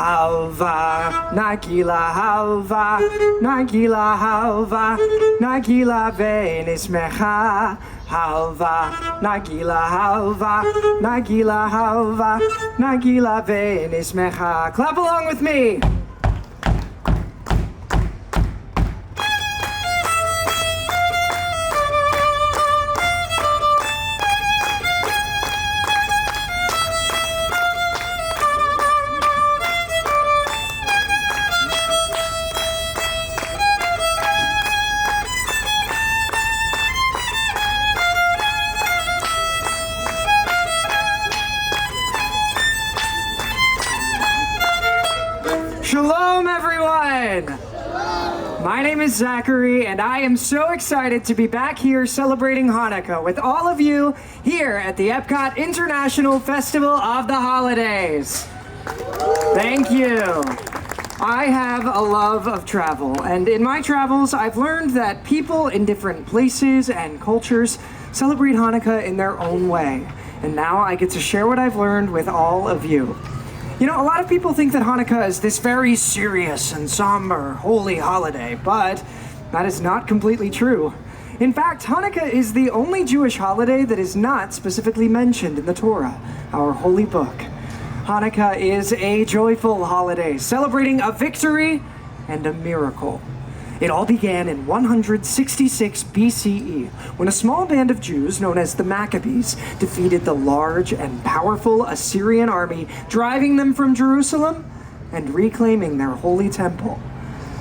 Halva, Nagila halva, Nagila halva, Nagila venismecha. Halva, Nagila halva, Nagila halva, Nagila venismecha. Clap along with me. Shalom, everyone! My name is Zachary, and I am so excited to be back here celebrating Hanukkah with all of you here at the EPCOT International Festival of the Holidays. Thank you. I have a love of travel, and in my travels, I've learned that people in different places and cultures celebrate Hanukkah in their own way. And now I get to share what I've learned with all of you. You know, a lot of people think that Hanukkah is this very serious and somber, holy holiday, but that is not completely true. In fact, Hanukkah is the only Jewish holiday that is not specifically mentioned in the Torah, our holy book. Hanukkah is a joyful holiday, celebrating a victory and a miracle. It all began in 166 BCE, when a small band of Jews known as the Maccabees defeated the large and powerful Assyrian army, driving them from Jerusalem and reclaiming their holy temple.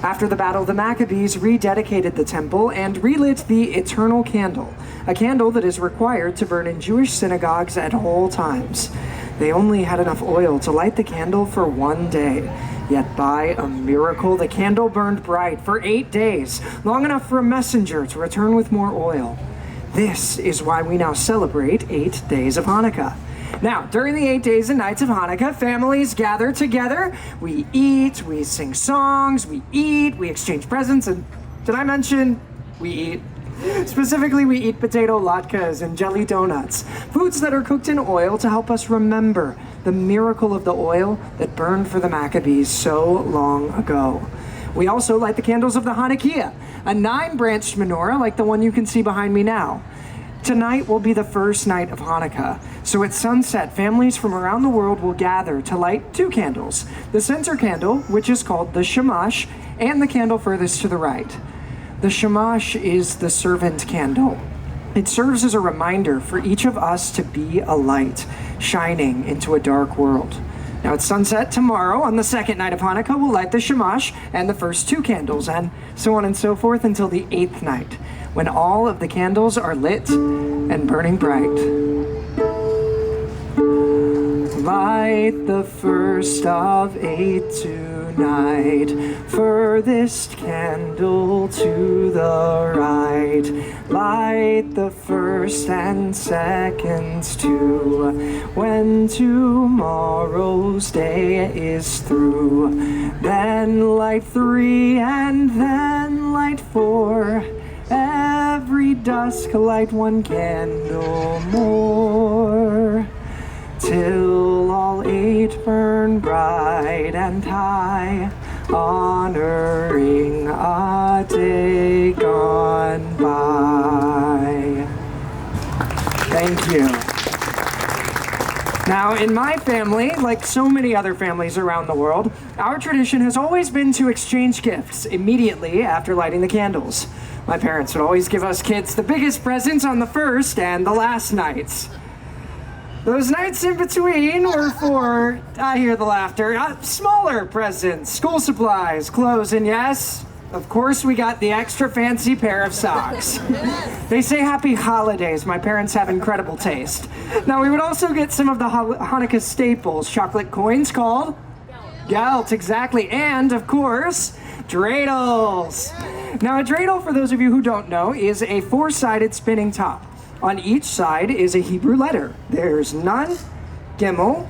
After the battle, the Maccabees rededicated the temple and relit the eternal candle, a candle that is required to burn in Jewish synagogues at all times. They only had enough oil to light the candle for one day. Yet by a miracle, the candle burned bright for 8 days, long enough for a messenger to return with more oil. This is why we now celebrate 8 days of Hanukkah. Now, during the 8 days and nights of Hanukkah, families gather together. We eat, we sing songs, we eat, we exchange presents, and did I mention we eat? Specifically, we eat potato latkes and jelly donuts, foods that are cooked in oil to help us remember the miracle of the oil that burned for the Maccabees so long ago. We also light the candles of the Hanukkah, a 9-branched menorah like the one you can see behind me now. Tonight will be the first night of Hanukkah, so at sunset, families from around the world will gather to light 2 candles, the center candle, which is called the shamash, and the candle furthest to the right. The shamash is the servant candle. It serves as a reminder for each of us to be a light, shining into a dark world. Now at sunset tomorrow, on the second night of Hanukkah, we'll light the shamash and the first 2 candles, and so on and so forth until the 8th night, when all of the candles are lit and burning bright. Light the first of 8 tonight, furthest candle to the right. Light the first and seconds too, when tomorrow's day is through. Then light 3 and then light 4. Every dusk light 1 candle more, till all 8 burn bright and high, honoring a day gone by. Thank you. Now, in my family, like so many other families around the world, our tradition has always been to exchange gifts immediately after lighting the candles. My parents would always give us kids the biggest presents on the first and the last nights. Those nights in between were for, I hear the laughter, smaller presents, school supplies, clothes, and yes, of course we got the extra fancy pair of socks. They say happy holidays. My parents have incredible taste. Now we would also get some of the Hanukkah staples, chocolate coins called Gelt, exactly, and of course, Dreidels. Now a dreidel, for those of you who don't know, is a 4-sided spinning top. On each side is a Hebrew letter. There's Nun, Gimel,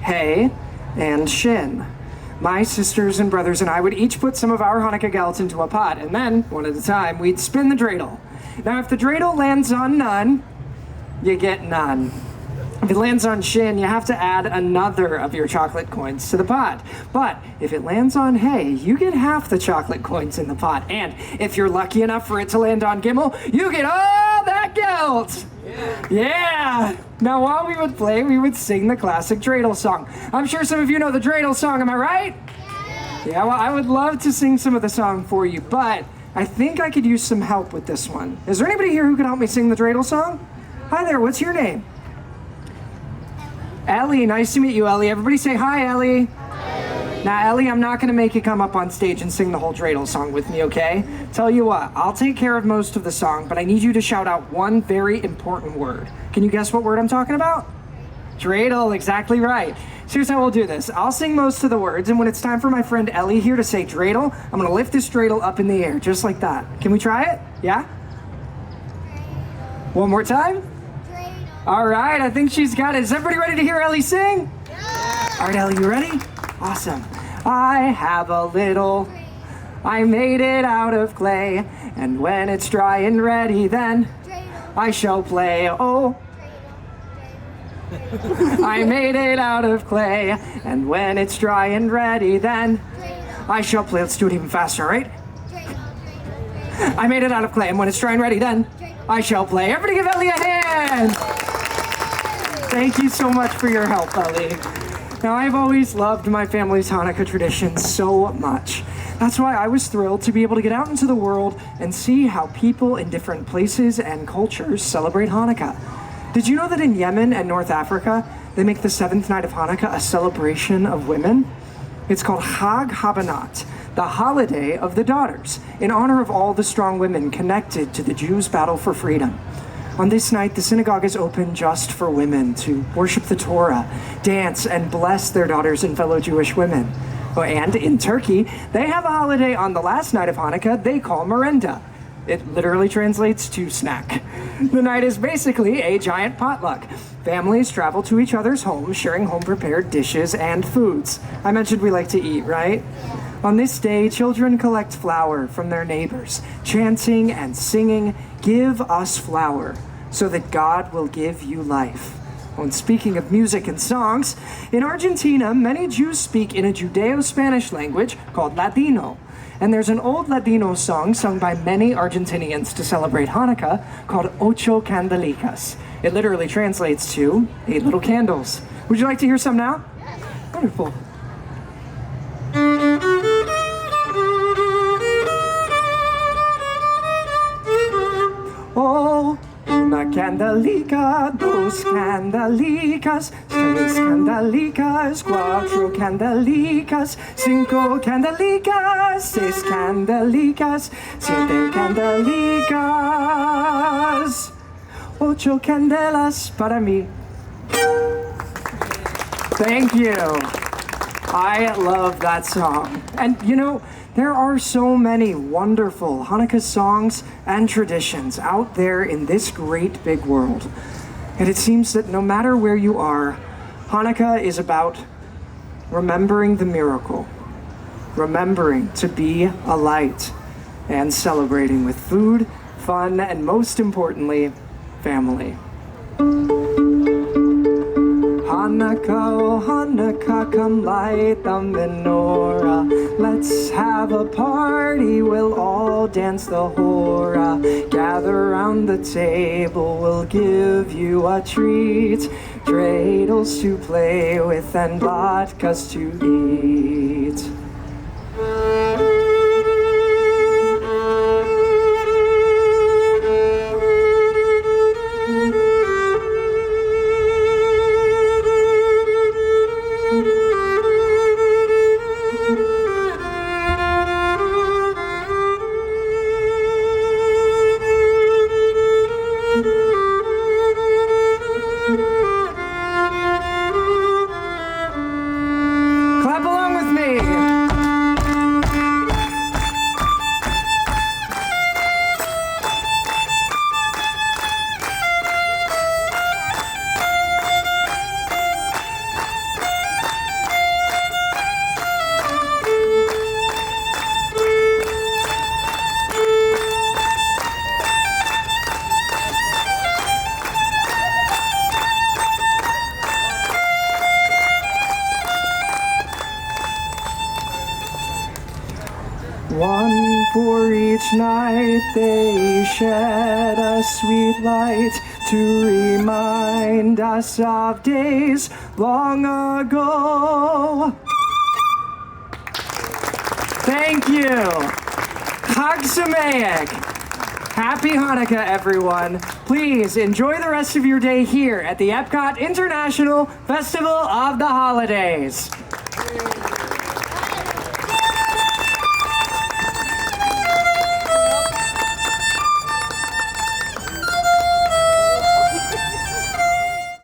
Hey, and Shin. My sisters and brothers and I would each put some of our Hanukkah gelt into a pot, and then, one at a time, we'd spin the dreidel. Now, if the dreidel lands on Nun, you get none. If it lands on Shin, you have to add another of your chocolate coins to the pot. But if it lands on Hey, you get half the chocolate coins in the pot. And if you're lucky enough for it to land on Gimel, you get all that gelt. Yeah! Now while we would play, we would sing the classic Dreidel Song. I'm sure some of you know the Dreidel Song, am I right? Yeah, well, I would love to sing some of the song for you, but I think I could use some help with this one. Is there anybody here who could help me sing the Dreidel Song? Hi there, what's your name? Ellie, nice to meet you, Ellie. Everybody say hi, Ellie. Now, Ellie, I'm not going to make you come up on stage and sing the whole Dreidel Song with me, okay? Tell you what, I'll take care of most of the song, but I need you to shout out one very important word. Can you guess what word I'm talking about? Dreidel, exactly right. So here's how we'll do this. I'll sing most of the words, and when it's time for my friend Ellie here to say Dreidel, I'm going to lift this Dreidel up in the air, just like that. Can we try it? Yeah? One more time? All right, I think she's got it. Is everybody ready to hear Ellie sing? Yeah. All right, Ellie, you ready? Awesome. I have a little, I made it out of clay, and when it's dry and ready, then I shall play. Oh, I made it out of clay, and when it's dry and ready, then I shall play. Let's do it even faster, all right? I made it out of clay, and when it's dry and ready, then I shall play. Everybody give Ellie a hand. Thank you so much for your help, Ellie. Now, I've always loved my family's Hanukkah tradition so much. That's why I was thrilled to be able to get out into the world and see how people in different places and cultures celebrate Hanukkah. Did you know that in Yemen and North Africa, they make the seventh night of Hanukkah a celebration of women? It's called Hag Habanat, the holiday of the daughters, in honor of all the strong women connected to the Jews' battle for freedom. On this night, the synagogue is open just for women to worship the Torah, dance, and bless their daughters and fellow Jewish women. Oh, and in Turkey, they have a holiday on the last night of Hanukkah they call Merenda. It literally translates to snack. The night is basically a giant potluck. Families travel to each other's homes, sharing home-prepared dishes and foods. I mentioned we like to eat, right? On this day, children collect flour from their neighbors, chanting and singing, "Give us flour, so that God will give you life." When speaking of music and songs, in Argentina, many Jews speak in a Judeo-Spanish language called Ladino. And there's an old Ladino song sung by many Argentinians to celebrate Hanukkah called Ocho Candelicas. It literally translates to 8 little candles. Would you like to hear some now? Yes. Wonderful. Oh, una candelica, dos candelicas, tres candelicas, cuatro candelicas, cinco candelicas, seis candelicas, siete candelicas, ocho candelas para mí. Thank you. I love that song. And you know, there are so many wonderful Hanukkah songs and traditions out there in this great big world. And it seems that no matter where you are, Hanukkah is about remembering the miracle, remembering to be a light, and celebrating with food, fun, and most importantly, family. Hanukkah, oh Hanukkah, come light the menorah. Let's have a party, we'll all dance the hora. Gather around the table, we'll give you a treat. Dreidels to play with and latkes to eat. Clap along with me. One for each night they shed a sweet light to remind us of days long ago. Thank you. Chag Sameach. Happy Hanukkah, everyone. Please enjoy the rest of your day here at the EPCOT International Festival of the Holidays.